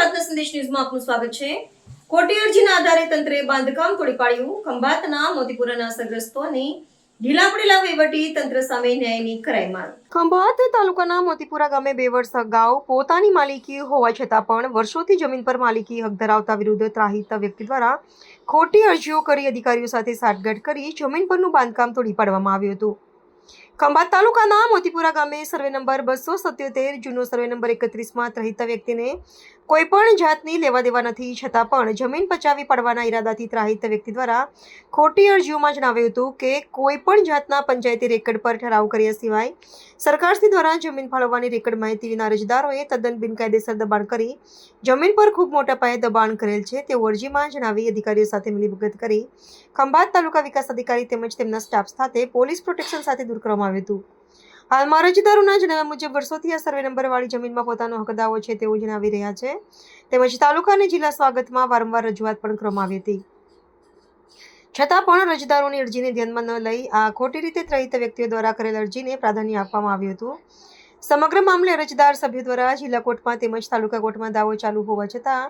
પ્રાર્થના સંદેશ ન્યૂઝમાં આપનું સ્વાગત છે। ખોટી અરજીના આધારે તંત્રે બાંધકામ તોડી પાડ્યું। ખંભાતના મોતીપુરાના અસરગ્રસ્તોની ઢીલા પડેલા વહીવટી તંત્ર સામે ન્યાયની કરાઈ માંગ। ખંભાત તાલુકાના મોતીપુરા ગામે 2 વર્ષ અગાઉ પોતાની માલિકી હોવા છતાં પણ વર્ષોથી જમીન પર માલિકી હક ધરાવતા વિરુદ્ધ ત્રાહિત વ્યક્તિ દ્વારા ખોટી અરજીઓ કરી અધિકારીઓ સાથે સાઠગાંઠ કરી જમીન પરનું બાંધકામ તોડી પાડવામાં આવ્યું હતું। ખંભાત તાલુકાના મોતીપુરા ગામે સર્વે નંબર 277 જૂનો સર્વે નંબર 31માં ત્રાહિત વ્યક્તિને કોઈ પણ જાતની લેવા દેવા નથી, છતાં પણ જમીન પચાવી પાડવાના ઈરાદાથી ત્રાહિત વ્યક્તિ દ્વારા ખોટી અરજીઓમાં જણાવ્યું હતું કે કોઈ પણ જાતના પંચાયતી રેકર્ડ પર ઠરાવ કર્યા સિવાય સરકારશ્રી દ્વારા જમીન ફાળવવાની રેકર્ડ માહિતી વિના અરજદારોએ તદ્દન બિનકાયદેસર દબાણ કરી જમીન પર ખૂબ મોટા પાયે દબાણ કરેલ છે તેવું અરજીમાં જણાવી અધિકારીઓ સાથે મિલીભગત કરી ખંભાત તાલુકા વિકાસ અધિકારી તેમજ તેમના સ્ટાફ સાથે પોલીસ પ્રોટેક્શન સાથે દૂર કરવામાં આવ્યું હતું। હાલમાં અરજદારોના જણાવ્યા મુજબ વર્ષોથી આ સર્વે નંબરવાળી જમીનમાં પોતાનો હક દાવો છે તેવું જણાવી રહ્યા છે, તેમજ તાલુકા અને જિલ્લા સ્વાગતમાં વારંવાર રજૂઆત પણ કરવામાં આવી હતી, છતાં પણ અરજદારોની અરજીને ધ્યાનમાં ન લઈ આ ખોટી રીતે ત્રાહિત વ્યક્તિઓ દ્વારા કરેલ અરજીને પ્રાધાન્ય આપવામાં આવ્યું હતું। સમગ્ર મામલે અરજદાર સભ્યો દ્વારા જિલ્લા કોર્ટમાં તેમજ તાલુકા કોર્ટમાં દાવો ચાલુ હોવા છતાં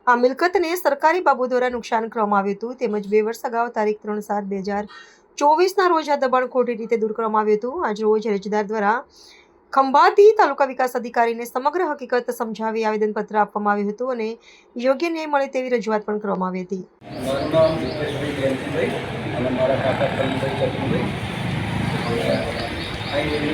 આ મિલકતને સરકારી બાબુ દ્વારા નુકસાન કરવામાં આવ્યું હતું, તેમજ 2 વર્ષ અગાઉ તારીખ 3/7/2024ના રોજ આ દબાણ ખોટી રીતે દૂર કરવામાં આવ્યું હતું। આજ રોજ અરજદાર દ્વારા ખંભાતી તાલુકા વિકાસ અધિકારીને સમગ્ર હકીકત સમજાવી આવેદનપત્ર આપવામાં આવ્યું હતું અને યોગ્ય ન્યાય મળે તેવી રજૂઆત પણ કરવામાં આવી હતી। મારું નામ વિજયભાઈ જયંતિભાઈ અને મારા કાકા કનભાઈ ચતુરભાઈ અહીં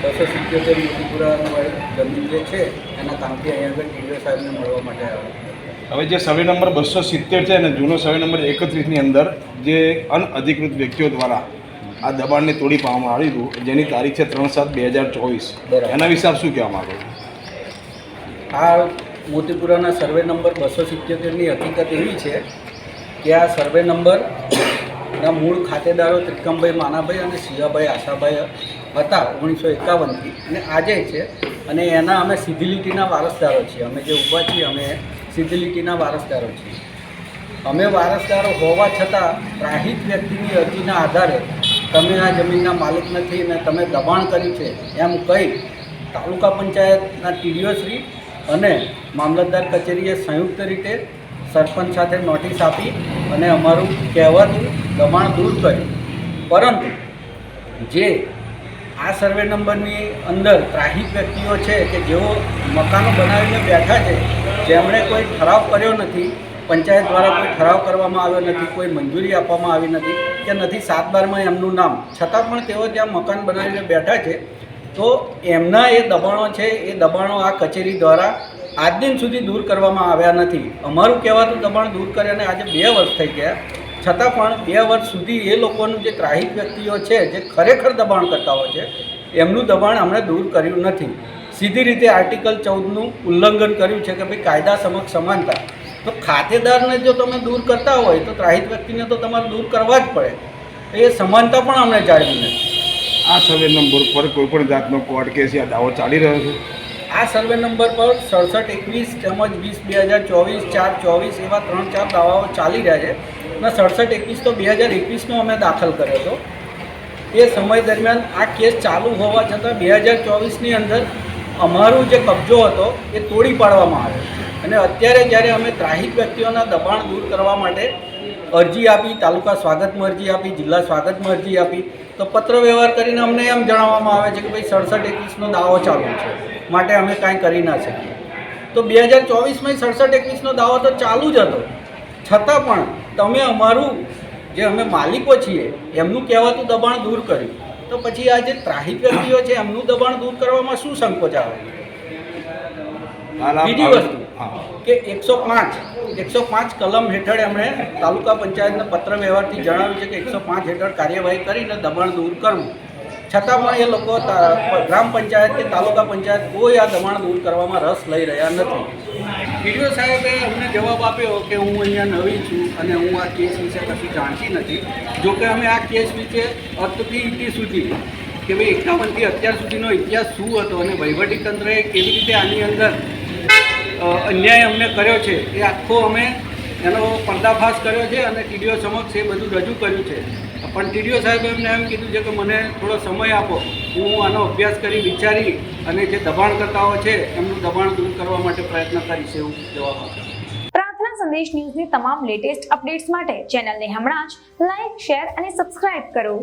277 મોતીપુરાનું જમીન જે છે એના કામથી અહીં આગળ ટીડીઓ સાહેબને મળવા માટે આવ્યા। હવે જે સર્વે નંબર 270 છે અને જૂનો સર્વે નંબર 31ની અંદર જે અનઅધિકૃત વ્યક્તિઓ દ્વારા આ દબાણને તોડી પાડવામાં આવ્યું હતું, જેની તારીખ છે 3/7/2024, એના વિશે આપ શું કહેવા માગો છો? આ મોતીપુરાના સર્વે નંબર 277ની હકીકત એવી છે કે આ સર્વે નંબરના મૂળ ખાતેદારો ત્રિકમભાઈ માનાભાઈ અને શિવાભાઈ આશાભાઈ હતા 1951થી અને આજે છે, અને એના અમે સીધી લીટીના વારસદારો છીએ। અમે જે ઊભા છીએ અમે સીધી લીટીના વારસદારો છીએ। અમે વારસદારો હોવા છતાં ત્રાહિત વ્યક્તિની અરજીના આધારે તમે આ જમીનના માલિક નથી અને તમે દબાણ કર્યું છે એમ કહી તાલુકા પંચાયતના ટીડીઓશ્રી અને મામલતદાર કચેરીએ સંયુક્ત રીતે સરપંચ સાથે નોટિસ આપી અને અમારું કહેવાતું દબાણ દૂર કર્યું, પરંતુ જે આ સર્વે નંબરની અંદર ત્રાહિત વ્યક્તિઓ છે કે જેઓ મકાનો બનાવીને બેઠા છે, જેમણે કોઈ ઠરાવ કર્યો નથી, પંચાયત દ્વારા કોઈ ઠરાવ કરવામાં આવ્યો નથી, કોઈ મંજૂરી આપવામાં આવી નથી કે નથી 7/12માં એમનું નામ, છતાં પણ તેઓ ત્યાં મકાન બનાવીને બેઠા છે, તો એમના એ દબાણો છે એ દબાણો આ કચેરી દ્વારા આજ દિન સુધી દૂર કરવામાં આવ્યા નથી। અમારું કહેવાતું દબાણ દૂર કર્યાને આજે 2 વર્ષ થઈ ગયા, છતાં પણ 2 વર્ષ સુધી એ લોકોનું જે ત્રાહિત વ્યક્તિઓ છે જે ખરેખર દબાણ કરતા હોય છે એમનું દબાણ અમને દૂર કર્યું નથી। સીધી રીતે આર્ટિકલ 14નું ઉલ્લંઘન કર્યું છે કે ભાઈ કાયદા સમક્ષ સમાનતા, તો ખાતેદારને જો તમે દૂર કરતા હોય તો ત્રાહિત વ્યક્તિને તો તમારે દૂર કરવા જ પડે, એ સમાનતા પણ અમને જાળવી નથી। આ સર્વે નંબર પર કોઈપણ જાતનો કોર્ટ કેસ યા દાવો ચાલી રહ્યો છે? આ સર્વે નંબર પર 67/21 તેમજ 20/2024 4/24 એવા 3-4 દાવાઓ ચાલી રહ્યા છે અને 67/21 તો 2021નો અમે દાખલ કર્યો હતો। એ સમય દરમિયાન આ કેસ ચાલુ હોવા છતાં 2024ની અંદર અમારું જે કબજો હતો એ તોડી પાડવામાં આવ્યો અને અત્યારે જ્યારે અમે ત્રાહિત વ્યક્તિઓના દબાણ દૂર કરવા માટે અરજી આપી, તાલુકા સ્વાગતમાં અરજી આપી, જિલ્લા સ્વાગતમાં અરજી આપી, તો પત્ર વ્યવહાર કરીને અમને એમ જણાવવામાં આવે છે કે ભાઈ 67/21નો દાવો ચાલુ છે માટે અમે કાંઈ કરી ના શકીએ। તો 2024માં 67/21નો દાવો તો ચાલુ જ હતો, છતાં પણ તમે અમારું જે અમે માલિકો છીએ એમનું કહેવાતું દબાણ દૂર કર્યું, તો પછી આ જે ત્રાહિત વ્યક્તિઓ છે એમનું દબાણ દૂર કરવામાં શું સંકોચ આવે? બીજી વસ્તુ કે 105 કલમ હેઠળ એમણે તાલુકા પંચાયતના પત્ર વ્યવહારથી જણાવ્યું છે કે 105 હેઠળ કાર્યવાહી કરીને દબાણ દૂર કરવું, છતાં પણ એ લોકો ગ્રામ પંચાયત કે તાલુકા પંચાયત કોઈ આ દબાણ દૂર કરવામાં રસ લઈ રહ્યા નથી। ટીડીઓ સાહેબે અમને જવાબ આપ્યો કે હું અહીંયા નવી છું અને હું આ કેસ વિશે કશું જાણતી નથી, જોકે અમે આ કેસ વિશે અર્થથી ઇતિ સુધી કે ભાઈ 51થી અત્યાર સુધીનો ઇતિહાસ શું હતો અને વહીવટીતંત્રએ કેવી રીતે આની અંદર અન્યાય અમને કર્યો છે એ આખો અમે એનો પર્દાફાશ કર્યો છે અને ટીડીઓ સમક્ષ એ બધું રજૂ કર્યું છે। પણ ટીડીઓ સાહેબ એમને એમ કીધું છે કે મને થોડો સમય આપો, હું આનો અભ્યાસ કરી વિચારી અને જે દબાણકર્તાઓ છે એમનું દબાણ દૂર કરવા માટે પ્રયત્ન કરીશ એવું જવાબ આપ્યો. પ્રાર્થના સંદેશ ન્યૂઝની તમામ લેટેસ્ટ અપડેટ્સ માટે ચેનલને હમણાં જ લાઈક, શેર અને સબસ્ક્રાઇબ કરો.